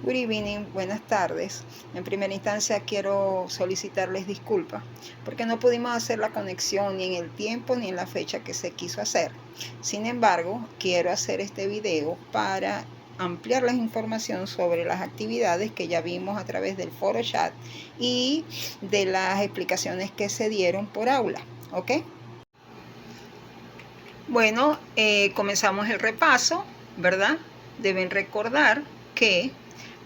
Good evening, buenas tardes. En primera instancia quiero solicitarles disculpas porque no pudimos hacer la conexión ni en el tiempo ni en la fecha que se quiso hacer. Sin embargo, quiero hacer este video para ampliar la información sobre las actividades que ya vimos a través del foro chat y de las explicaciones que se dieron por aula, ¿ok? Bueno, comenzamos el repaso, ¿verdad? Deben recordar que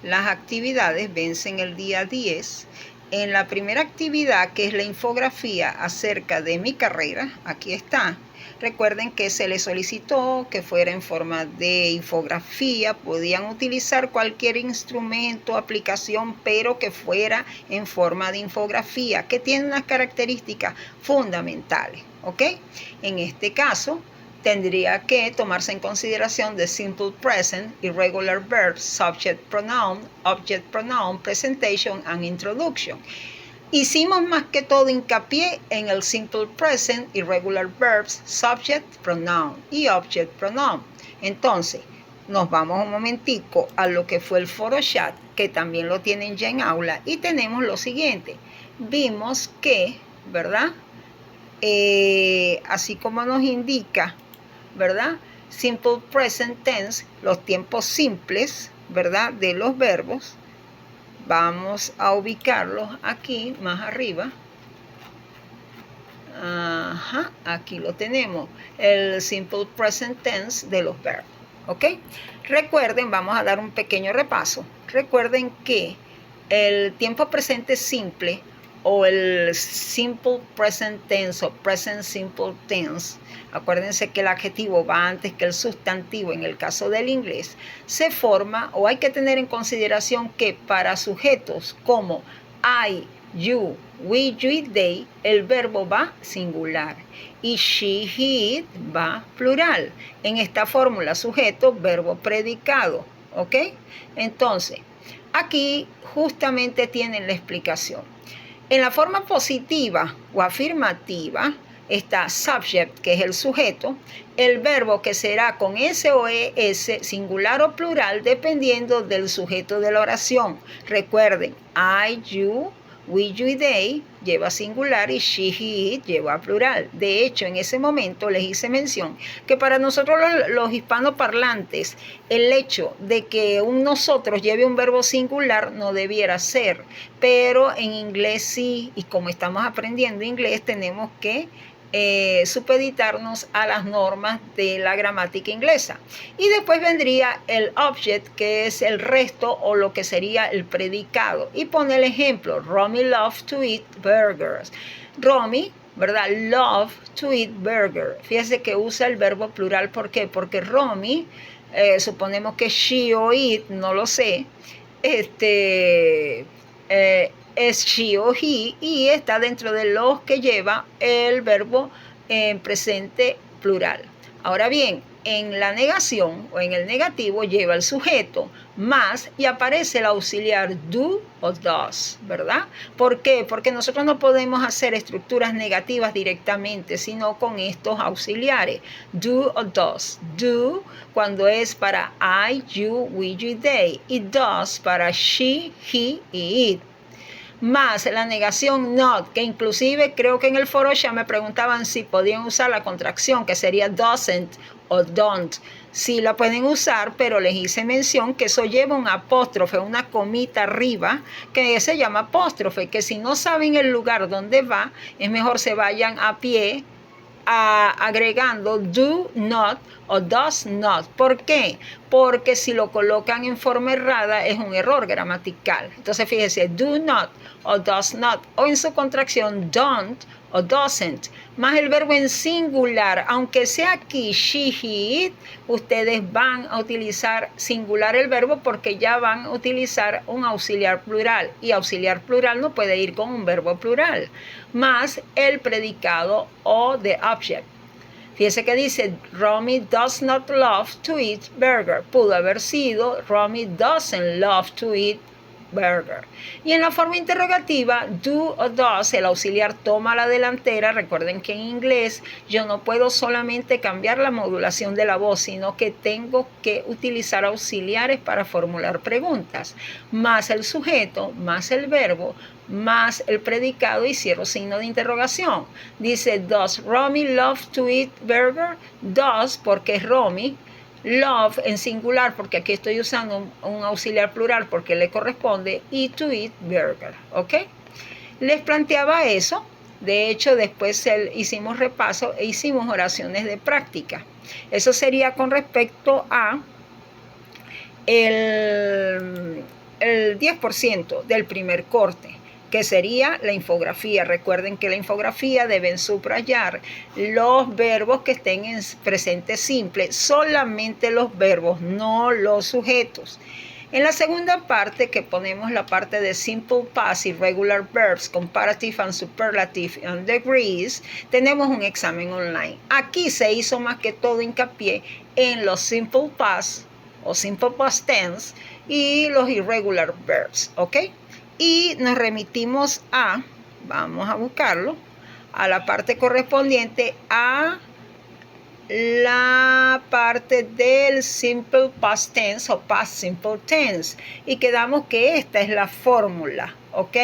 las actividades vencen el día 10. En la primera actividad, que es la infografía acerca de mi carrera, aquí está. Recuerden que se les solicitó que fuera en forma de infografía. Podían utilizar cualquier instrumento, aplicación, pero que fuera en forma de infografía, que tiene unas características fundamentales, ¿ok? En este caso, tendría que tomarse en consideración the simple present, irregular verbs, subject pronoun, object pronoun, presentation and introduction. Hicimos más que todo hincapié en el simple present, irregular verbs, subject pronoun y object pronoun. Entonces, nos vamos un momentico a lo que fue el foro chat, que también lo tienen ya en aula, y tenemos lo siguiente. Vimos que, ¿verdad? Así como nos indica, ¿verdad? Simple present tense, los tiempos simples, ¿verdad? De los verbos. Vamos a ubicarlos aquí, más arriba. Ajá, aquí lo tenemos, el simple present tense de los verbos, ¿ok? Recuerden, vamos a dar un pequeño repaso. Recuerden que el tiempo presente simple o el simple present tense o present simple tense, acuérdense que el adjetivo va antes que el sustantivo en el caso del inglés, se forma o hay que tener en consideración que para sujetos como I, you, we, you y they, el verbo va singular y she, he, it va plural. En esta fórmula sujeto, verbo, predicado, ¿ok? Entonces, aquí justamente tienen la explicación. En la forma positiva o afirmativa está subject, que es el sujeto, el verbo que será con S o ES, singular o plural, dependiendo del sujeto de la oración. Recuerden, I, you, we, you y they lleva singular y she, he, it lleva plural. De hecho, en ese momento les hice mención que para nosotros los hispanoparlantes, el hecho de que un nosotros lleve un verbo singular no debiera ser, pero en inglés sí, y como estamos aprendiendo inglés tenemos que supeditarnos a las normas de la gramática inglesa. Y después vendría el object, que es el resto o lo que sería el predicado. Y pone el ejemplo, Romy loves to eat burgers. Romy, ¿verdad? Love to eat burger. Fíjese que usa el verbo plural. ¿Por qué? Porque Romy, suponemos que she o it, no lo sé, es she o he y está dentro de los que lleva el verbo en presente plural. Ahora bien, en la negación o en el negativo lleva el sujeto más y aparece el auxiliar do o does, ¿verdad? ¿Por qué? Porque nosotros no podemos hacer estructuras negativas directamente, sino con estos auxiliares, do o does. Do cuando es para I, you, we, you, they, y does para she, he y it. Más la negación not, que inclusive creo que en el foro ya me preguntaban si podían usar la contracción, que sería doesn't o don't. Sí la pueden usar, pero les hice mención que eso lleva un apóstrofe, una comita arriba, que se llama apóstrofe, que si no saben el lugar donde va, es mejor se vayan a pie agregando do not o does not. ¿Por qué? Porque si lo colocan en forma errada es un error gramatical. Entonces fíjese, do not o does not, o en su contracción don't o doesn't, más el verbo en singular, aunque sea aquí she, he, it, ustedes van a utilizar singular el verbo porque ya van a utilizar un auxiliar plural, y auxiliar plural no puede ir con un verbo plural, más el predicado o the object. Fíjese que dice Romy does not love to eat burger. Pudo haber sido Romy doesn't love to eat burger. Y en la forma interrogativa, do o does, el auxiliar toma la delantera. Recuerden que en inglés yo no puedo solamente cambiar la modulación de la voz, sino que tengo que utilizar auxiliares para formular preguntas, más el sujeto, más el verbo, más el predicado y cierro signo de interrogación. Dice, does Romy love to eat burger? Does, porque es Romy. Love en singular, porque aquí estoy usando un auxiliar plural porque le corresponde, y to eat burger, ¿ok? Les planteaba eso. De hecho, después hicimos repaso e hicimos oraciones de práctica. Eso sería con respecto a el 10% del primer corte, que sería la infografía. Recuerden que la infografía deben subrayar los verbos que estén en presente simple, solamente los verbos, no los sujetos. En la segunda parte, que ponemos la parte de simple past, irregular verbs, comparative and superlative and degrees, tenemos un examen online. Aquí se hizo más que todo hincapié en los simple past o simple past tense y los irregular verbs, ¿ok? Y nos remitimos vamos a buscarlo, a la parte correspondiente a la parte del simple past tense o past simple tense, y quedamos que esta es la fórmula, ¿ok?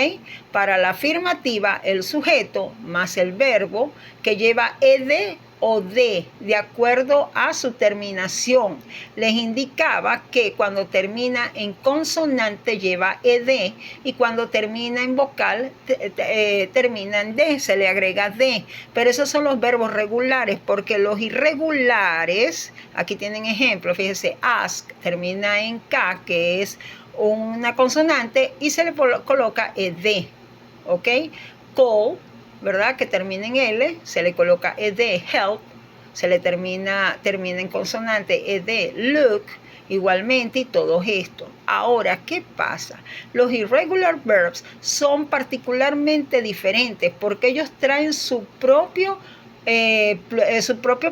Para la afirmativa, el sujeto más el verbo que lleva ed o de acuerdo a su terminación. Les indicaba que cuando termina en consonante lleva ed y cuando termina en vocal termina en de, se le agrega de. Pero esos son los verbos regulares, porque los irregulares, aquí tienen ejemplo, fíjense, ask termina en k, que es una consonante, y se le coloca ed, ¿ok? Call, ¿verdad? Que termina en L, se le coloca ed. Help, se le termina en consonante ed. Look, igualmente, y todo esto. Ahora, ¿qué pasa? Los irregular verbs son particularmente diferentes porque ellos traen su propio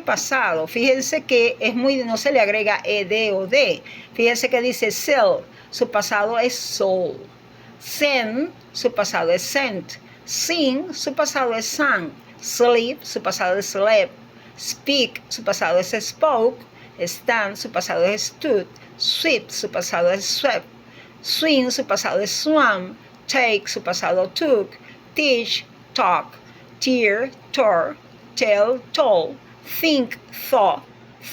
pasado. Fíjense que no se le agrega ed o de. Fíjense que dice sell, su pasado es sold. Send, su pasado es sent. Sing, su pasado es sang. Sleep, su pasado es slept. Speak, su pasado es spoke. Stand, su pasado es stood. Sweep, su pasado es swept. Swim, su pasado es swam. Take, su pasado took. Teach, talk. Tear, tore. Tell, told. Think, thought.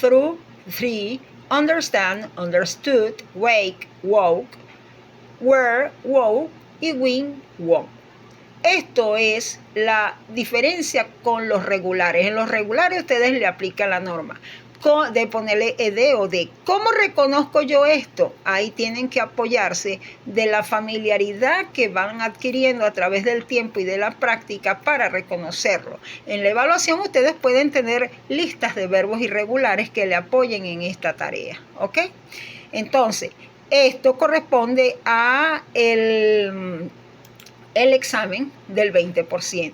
Through, three. Understand, understood. Wake, woke. Wear, woke. Y win, won. Esto es la diferencia con los regulares. En los regulares ustedes le aplican la norma de ponerle ed o de. ¿Cómo reconozco yo esto? Ahí tienen que apoyarse de la familiaridad que van adquiriendo a través del tiempo y de la práctica para reconocerlo. En la evaluación ustedes pueden tener listas de verbos irregulares que le apoyen en esta tarea, ¿ok? Entonces, esto corresponde a el examen del 20%.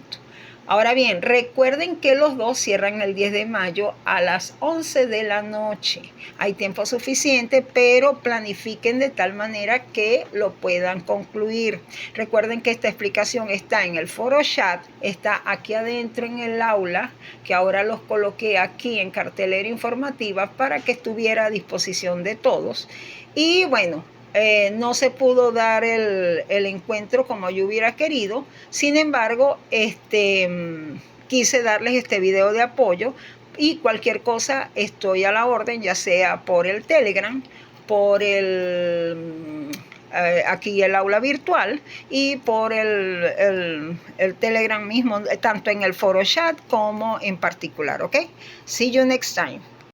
Ahora bien, recuerden que los dos cierran el 10 de mayo a las 11 de la noche. Hay tiempo suficiente, pero planifiquen de tal manera que lo puedan concluir. Recuerden que esta explicación está en el foro chat, está aquí adentro en el aula, que ahora los coloqué aquí en cartelera informativa para que estuviera a disposición de todos. Y bueno, no se pudo dar el encuentro como yo hubiera querido. Sin embargo, quise darles este video de apoyo, y cualquier cosa estoy a la orden, ya sea por el Telegram, por aquí el aula virtual, y por el Telegram mismo, tanto en el foro chat como en particular, ¿ok? See you next time.